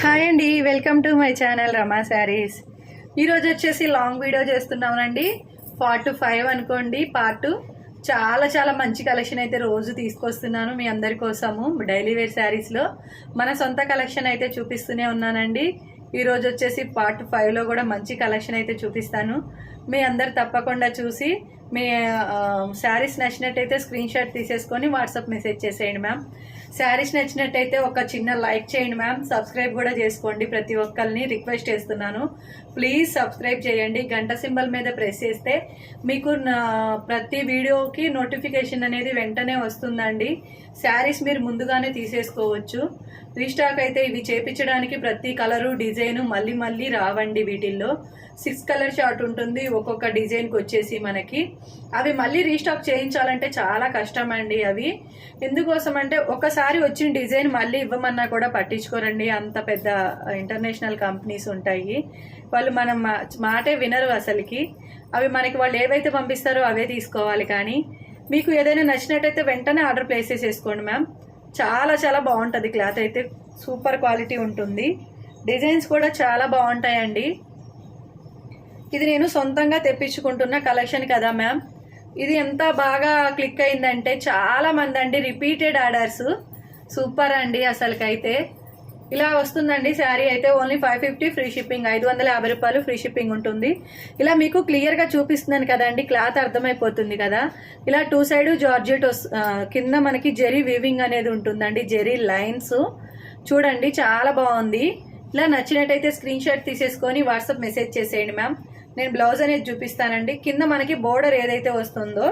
Hi అండి, welcome to my channel రమా శారీస్. ఈరోజు వచ్చేసి లాంగ్ వీడియో చేస్తున్నామండి. పార్ట్ 5 అనుకోండి. పార్ట్ చాలా చాలా మంచి కలెక్షన్ అయితే రోజు తీసుకొస్తున్నాను మీ అందరి కోసము. డైలీ వేర్ శారీస్లో మన సొంత కలెక్షన్ అయితే చూపిస్తూనే ఉన్నానండి. ఈరోజు వచ్చేసి పార్ట్ 5లో కూడా మంచి కలెక్షన్ అయితే చూపిస్తాను. మీ అందరు తప్పకుండా చూసి మీ శారీస్ నచ్చినట్టయితే స్క్రీన్ షాట్ తీసేసుకొని వాట్సాప్ మెసేజ్ చేసేయండి మ్యామ్. శారీస్ నచ్చినట్టయితే ఒక చిన్న లైక్ చేయండి మ్యామ్. సబ్స్క్రైబ్ కూడా చేసుకోండి. ప్రతి ఒక్కరిని రిక్వెస్ట్ చేస్తున్నాను, ప్లీజ్ సబ్స్క్రైబ్ చేయండి. గంట సింబల్ మీద ప్రెస్ చేస్తే మీకు ప్రతి వీడియోకి నోటిఫికేషన్ అనేది వెంటనే వస్తుందండి. శారీస్ మీరు ముందుగానే తీసేసుకోవచ్చు. రీస్టాక్ అయితే ఇవి చేపించడానికి ప్రతి కలరు డిజైను మళ్ళీ మళ్ళీ రావండి. వీటిల్లో 6 కలర్ చార్ట్ ఉంటుంది ఒక్కొక్క డిజైన్కి వచ్చేసి మనకి. అవి మళ్ళీ రీస్టాక్ చేయించాలంటే చాలా కష్టం అండి. అవి ఎందుకోసం అంటే ఒకసారి వచ్చిన డిజైన్ మళ్ళీ ఇవ్వమన్నా కూడా పట్టించుకోరండి. అంత పెద్ద ఇంటర్నేషనల్ కంపెనీస్ ఉంటాయి, వాళ్ళు మనం మాటే వినరు అసలుకి. అవి మనకి వాళ్ళు ఏవైతే పంపిస్తారో అవే తీసుకోవాలి. కానీ మీకు ఏదైనా నచ్చినట్టయితే వెంటనే ఆర్డర్ ప్లేస్ చేసేసుకోండి మ్యామ్. చాలా చాలా బాగుంటుంది. క్లాత్ అయితే సూపర్ క్వాలిటీ ఉంటుంది. డిజైన్స్ కూడా చాలా బాగుంటాయండి. ఇది నేను సొంతంగా తెప్పించుకుంటున్న కలెక్షన్ కదా మ్యామ్. ఇది ఎంత బాగా క్లిక్ అయిందంటే చాలా మంది అండి రిపీటెడ్ ఆర్డర్స్. సూపర్ అండి. అసలుకైతే ఇలా వస్తుందండి శారీ అయితే. ఓన్లీ 550 ఫ్రీ షిప్పింగ్, 550 రూపాయలు ఫ్రీ షిప్పింగ్ ఉంటుంది. ఇలా మీకు క్లియర్గా చూపిస్తున్నాను కదండి, క్లాత్ అర్థమైపోతుంది కదా. ఇలా 2 సైడ్ జార్జెట్ కింద మనకి జెరీ వీవింగ్ అనేది ఉంటుందండి, జెరీ లైన్స్ చూడండి చాలా బాగుంది. ఇలా నచ్చినట్టయితే స్క్రీన్ షాట్ తీసేసుకొని వాట్సాప్ మెసేజ్ చేసేయండి మ్యామ్. నేను బ్లౌజ్ అనేది చూపిస్తానండి. కింద మనకి బోర్డర్ ఏదైతే వస్తుందో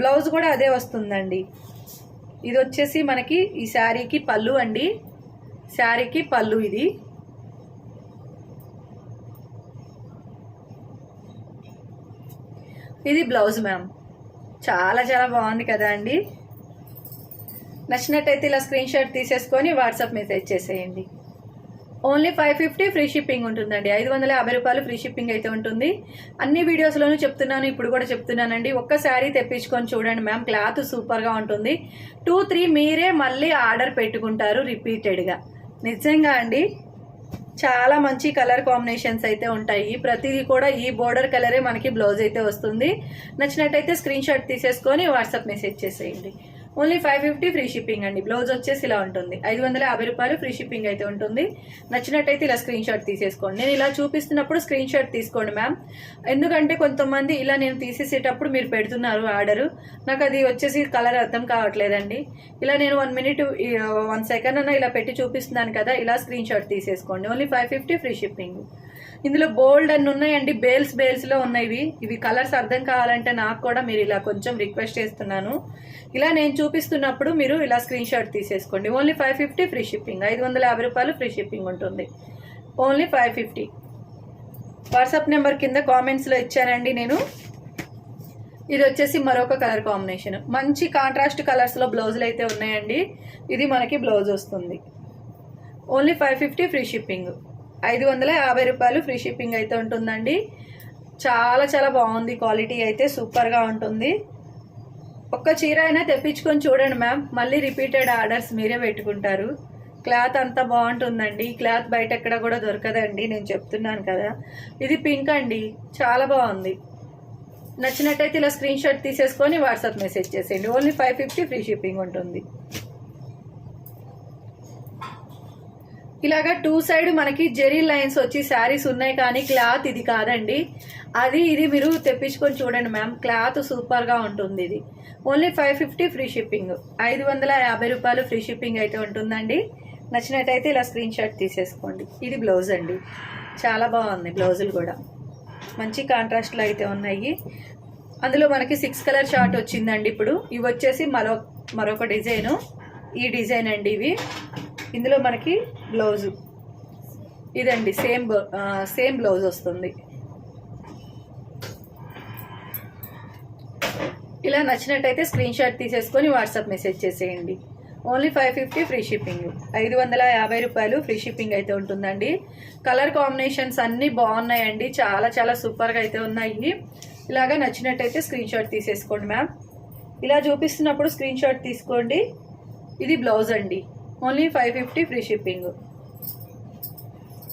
బ్లౌజ్ కూడా అదే వస్తుందండి. ఇది వచ్చేసి మనకి ఈ శారీకి పళ్ళు అండి. శారీకి పళ్ళు ఇది బ్లౌజ్ మ్యామ్. చాలా చాలా బాగుంది కదా అండి. నచ్చినట్టయితే ఇలా స్క్రీన్ షాట్ తీసేసుకొని వాట్సాప్ మెసేజ్ చేసేయండి. ఓన్లీ 550 ఫ్రీ షిప్పింగ్ ఉంటుందండి. 550 రూపాయలు ఫ్రీ షిప్పింగ్ అయితే ఉంటుంది. అన్ని వీడియోస్లోనూ చెప్తున్నాను, ఇప్పుడు కూడా చెప్తున్నానండి. ఒక్క శారీ తెప్పించుకొని చూడండి మ్యామ్, క్లాత్ సూపర్గా ఉంటుంది. 2-3 మీరే మళ్ళీ ఆర్డర్ పెట్టుకుంటారు రిపీటెడ్గా. నిజంగా అండి, చాలా మంచి కలర్ కాంబినేషన్స్ అయితే ఉంటాయి. ప్రతిదీ కూడా ఈ బోర్డర్ కలరే మనకి బ్లౌజ్ అయితే వస్తుంది. నచ్చినట్టయితే స్క్రీన్ షాట్ తీసేసుకొని వాట్సాప్ మెసేజ్ చేసేయండి. ఓన్లీ 550 ఫ్రీ షిప్పింగ్ అండి. బ్లౌజ్ వచ్చేసి ఇలా ఉంటుంది. 550 రూపాయలు ఫ్రీ షిప్పింగ్ అయితే ఉంటుంది. నచ్చినట్టయితే ఇలా స్క్రీన్ షాట్ తీసేసుకోండి. నేను ఇలా చూపిస్తున్నప్పుడు స్క్రీన్ షాట్ తీసుకోండి మ్యామ్. ఎందుకంటే కొంతమంది ఇలా నేను తీసేసేటప్పుడు మీరు పెడుతున్నారు ఆర్డరు, నాకు అది వచ్చేసి కలర్ అర్థం కావట్లేదండి. ఇలా నేను 1 సెకండ్ అన్న ఇలా పెట్టి చూపిస్తున్నాను కదా, ఇలా స్క్రీన్ షాట్ తీసేసుకోండి. Only 550 free shipping. ఇందులో బోల్డ్ అన్ని ఉన్నాయండి, బేల్స్లో ఉన్నాయి. ఇవి కలర్స్ అర్థం కావాలంటే నాకు కూడా మీరు ఇలా కొంచెం రిక్వెస్ట్ చేస్తున్నాను. ఇలా నేను చూపిస్తున్నప్పుడు మీరు ఇలా స్క్రీన్ షాట్ తీసేసుకోండి. ఓన్లీ 550 ఫ్రీ షిప్పింగ్, 550 రూపాయలు ఫ్రీ షిప్పింగ్ ఉంటుంది. ఓన్లీ 550. వాట్సాప్ నెంబర్ కింద కామెంట్స్లో ఇచ్చానండి నేను. ఇది వచ్చేసి మరొక కలర్ కాంబినేషన్, మంచి కాంట్రాస్ట్ కలర్స్లో బ్లౌజులు అయితే ఉన్నాయండి. ఇది మనకి బ్లౌజ్ వస్తుంది. ఓన్లీ 550 ఫ్రీ షిప్పింగ్, 550 రూపాయలు ఫ్రీ షిప్పింగ్ అయితే ఉంటుందండి. చాలా చాలా బాగుంది. క్వాలిటీ అయితే సూపర్గా ఉంటుంది. ఒక్క చీర అయినా తెప్పించుకొని చూడండి మ్యామ్, మళ్ళీ రిపీటెడ్ ఆర్డర్స్ మీరే పెట్టుకుంటారు. క్లాత్ అంతా బాగుంటుందండి. ఈ క్లాత్ బయట ఎక్కడ కూడా దొరకదండి, నేను చెప్తున్నాను కదా. ఇది పింక్ అండి, చాలా బాగుంది. నచ్చినట్టయితే ఇలా స్క్రీన్ షాట్ తీసేసుకొని వాట్సాప్ మెసేజ్ చేసేయండి. ఓన్లీ 550 ఫ్రీ షిప్పింగ్ ఉంటుంది. ఇలాగా 2 సైడ్ మనకి జెరీ లైన్స్ వచ్చి శారీస్ ఉన్నాయి, కానీ క్లాత్ ఇది కాదండి. ఇది మీరు తెప్పించుకొని చూడండి మ్యామ్, క్లాత్ సూపర్గా ఉంటుంది. ఇది ఓన్లీ 550 ఫ్రీ షిప్పింగ్, 550 రూపాయలు ఫ్రీ షిప్పింగ్ అయితే ఉంటుందండి. నచ్చినట్టయితే ఇలా స్క్రీన్ షాట్ తీసేసుకోండి. ఇది బ్లౌజ్ అండి, చాలా బాగుంది. బ్లౌజులు కూడా మంచి కాంట్రాస్ట్లో అయితే ఉన్నాయి. అందులో మనకి 6 కలర్ చార్ట్ వచ్చిందండి. ఇప్పుడు ఇవి వచ్చేసి మరొక డిజైను. ఈ డిజైన్ అండి ఇవి. ఇందులో మనకి బ్లౌజు ఇదండి, సేమ్ బ్లౌజ్ వస్తుంది. ఇలా నచ్చినట్టయితే స్క్రీన్ షాట్ తీసేసుకొని వాట్సాప్ మెసేజ్ చేసేయండి. ఓన్లీ 550 ఫ్రీ షిప్పింగ్, 550 రూపాయలు ఫ్రీ షిప్పింగ్ అయితే ఉంటుందండి. కలర్ కాంబినేషన్స్ అన్నీ బాగున్నాయండి, చాలా చాలా సూపర్గా అయితే ఉన్నాయి. ఇలాగా నచ్చినట్టయితే స్క్రీన్ షాట్ తీసేసుకోండి మ్యామ్. ఇలా చూపిస్తున్నప్పుడు స్క్రీన్ షాట్ తీసుకోండి. ఇది బ్లౌజ్ అండి. Only 550 free shipping.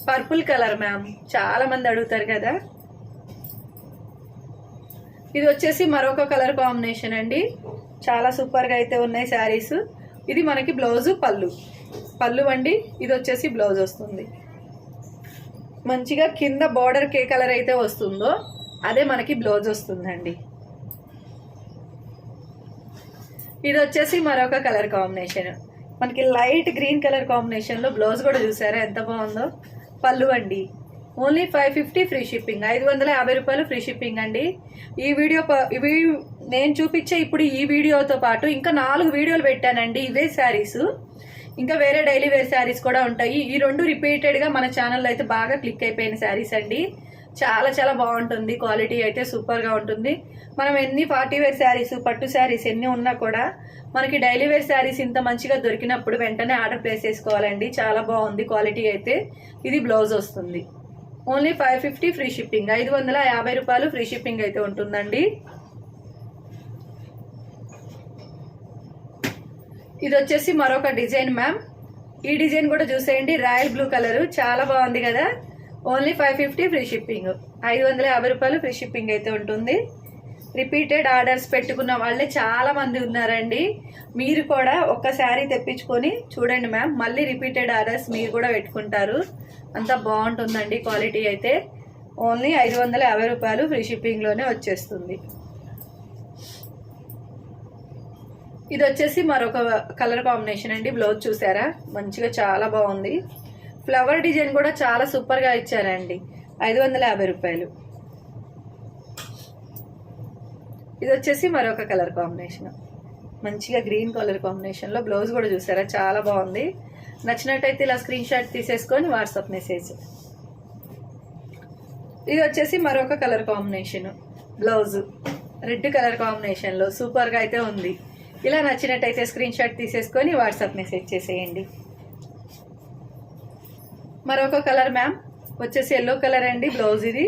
Purple colour ma'am, చాలా మంది అడుగుతారు కదా. ఇది వచ్చేసి మరొక కలర్ కాంబినేషన్ అండి. చాలా సూపర్గా అయితే ఉన్నాయి శారీస్. ఇది మనకి బ్లౌజు పళ్ళు అండి. ఇది వచ్చేసి బ్లౌజ్ వస్తుంది. మంచిగా కింద బార్డర్ కే కలర్ అయితే వస్తుందో అదే మనకి బ్లౌజ్ వస్తుందండి. ఇది వచ్చేసి మరొక కలర్ కాంబినేషన్, మనకి లైట్ గ్రీన్ కలర్ కాంబినేషన్లో బ్లౌజ్ కూడా చూసారా ఎంత బాగుందో. పళ్ళు అండి. ఓన్లీ 550 ఫ్రీ షిప్పింగ్, 550 రూపాయలు ఫ్రీ షిప్పింగ్ అండి. ఇవి నేను చూపించే ఇప్పుడు ఈ వీడియోతో పాటు ఇంకా 4 వీడియోలు పెట్టానండి. ఇవే శారీస్, ఇంకా వేరే డైలీ వేర్ శారీస్ కూడా ఉంటాయి. ఈ 2 రిపీటెడ్గా మన ఛానల్లో అయితే బాగా క్లిక్ అయిపోయిన శారీస్ అండి. చాలా చాలా బాగుంటుంది, క్వాలిటీ అయితే సూపర్గా ఉంటుంది. మనం ఎన్ని పార్టీ వేర్ శారీస్, పట్టు శారీస్ ఎన్ని ఉన్నా కూడా మనకి డైలీ వేర్ శారీస్ ఇంత మంచిగా దొరికినప్పుడు వెంటనే ఆర్డర్ ప్లేస్ చేసుకోవాలండి. చాలా బాగుంది క్వాలిటీ అయితే. ఇది బ్లౌజ్ వస్తుంది. ఓన్లీ 550 ఫ్రీ షిప్పింగ్, 550 రూపాయలు ఫ్రీ షిప్పింగ్ అయితే ఉంటుందండి. ఇది వచ్చేసి మరొక డిజైన్ మ్యామ్. ఈ డిజైన్ కూడా చూసేయండి, రాయల్ బ్లూ కలర్, చాలా బాగుంది కదా. ఓన్లీ 550 ఫ్రీ షిప్పింగ్, 550 రూపాయలు ఫ్రీ షిప్పింగ్ అయితే ఉంటుంది. రిపీటెడ్ ఆర్డర్స్ పెట్టుకున్న వాళ్ళే చాలా మంది ఉన్నారండి. మీరు కూడా ఒక్క శారీ తెప్పించుకొని చూడండి మ్యామ్, మళ్ళీ రిపీటెడ్ ఆర్డర్స్ మీరు కూడా పెట్టుకుంటారు. అంత బాగుంటుందండి క్వాలిటీ అయితే. ఓన్లీ 550 రూపాయలు ఫ్రీ షిప్పింగ్లోనే వచ్చేస్తుంది. ఇది వచ్చేసి మరొక కలర్ కాంబినేషన్ అండి. బ్లౌజ్ చూసారా మంచిగా, చాలా బాగుంది. ఫ్లవర్ డిజైన్ కూడా చాలా సూపర్గా ఇచ్చారండి. 550 రూపాయలు. ఇది వచ్చేసి మరొక కలర్ కాంబినేషన్, మంచిగా గ్రీన్ కలర్ కాంబినేషన్లో బ్లౌజ్ కూడా చూసారా చాలా బాగుంది. నచ్చినట్టయితే ఇలా స్క్రీన్ షాట్ తీసేసుకొని వాట్సాప్ మెసేజ్. ఇది వచ్చేసి మరొక colour combination, blouse red colour కాంబినేషన్లో సూపర్గా అయితే ఉంది. ఇలా నచ్చినట్టయితే స్క్రీన్ షాట్ తీసేసుకొని వాట్సాప్ మెసేజ్ చేసేయండి. మరొక కలర్ మ్యామ్ వచ్చేసి ఎల్లో కలర్ అండి. బ్లౌజ్ ఇది,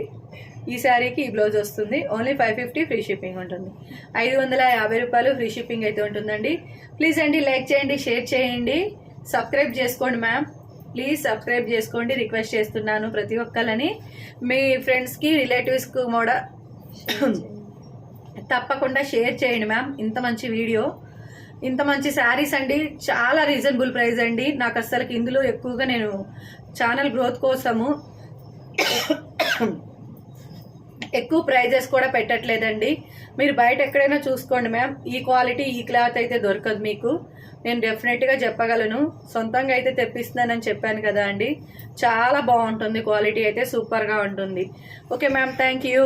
ఈ శారీకి ఈ బ్లౌజ్ వస్తుంది. ఓన్లీ 550 ఫ్రీ షిప్పింగ్ ఉంటుంది. 550 రూపాయలు ఫ్రీ షిప్పింగ్ అయితే ఉంటుందండి. ప్లీజ్ అండి లైక్ చేయండి, షేర్ చేయండి, సబ్స్క్రైబ్ చేసుకోండి మ్యామ్. ప్లీజ్ సబ్స్క్రైబ్ చేసుకోండి, రిక్వెస్ట్ చేస్తున్నాను ప్రతి ఒక్కళ్ళని. మీ ఫ్రెండ్స్కి, రిలేటివ్స్కి కూడా తప్పకుండా షేర్ చేయండి మ్యామ్. ఇంత మంచి వీడియో, ఇంత మంచి శారీస్ అండి, చాలా రీజనబుల్ ప్రైస్ అండి. నాకు అసలు ఇందులో ఎక్కువగా నేను ఛానల్ గ్రోత్ కోసము ఎక్కువ ప్రైజెస్ కూడా పెట్టట్లేదండి. మీరు బయట ఎక్కడైనా చూసుకోండి మ్యామ్, ఈ క్వాలిటీ ఈ క్లాత్ అయితే దొరకదు మీకు. నేను డెఫినెట్గా చెప్పగలను, సొంతంగా అయితే తెప్పిస్తున్నానని చెప్పాను కదా అండి. చాలా బాగుంటుంది క్వాలిటీ అయితే, సూపర్గా ఉంటుంది. Okay ma'am, thank you.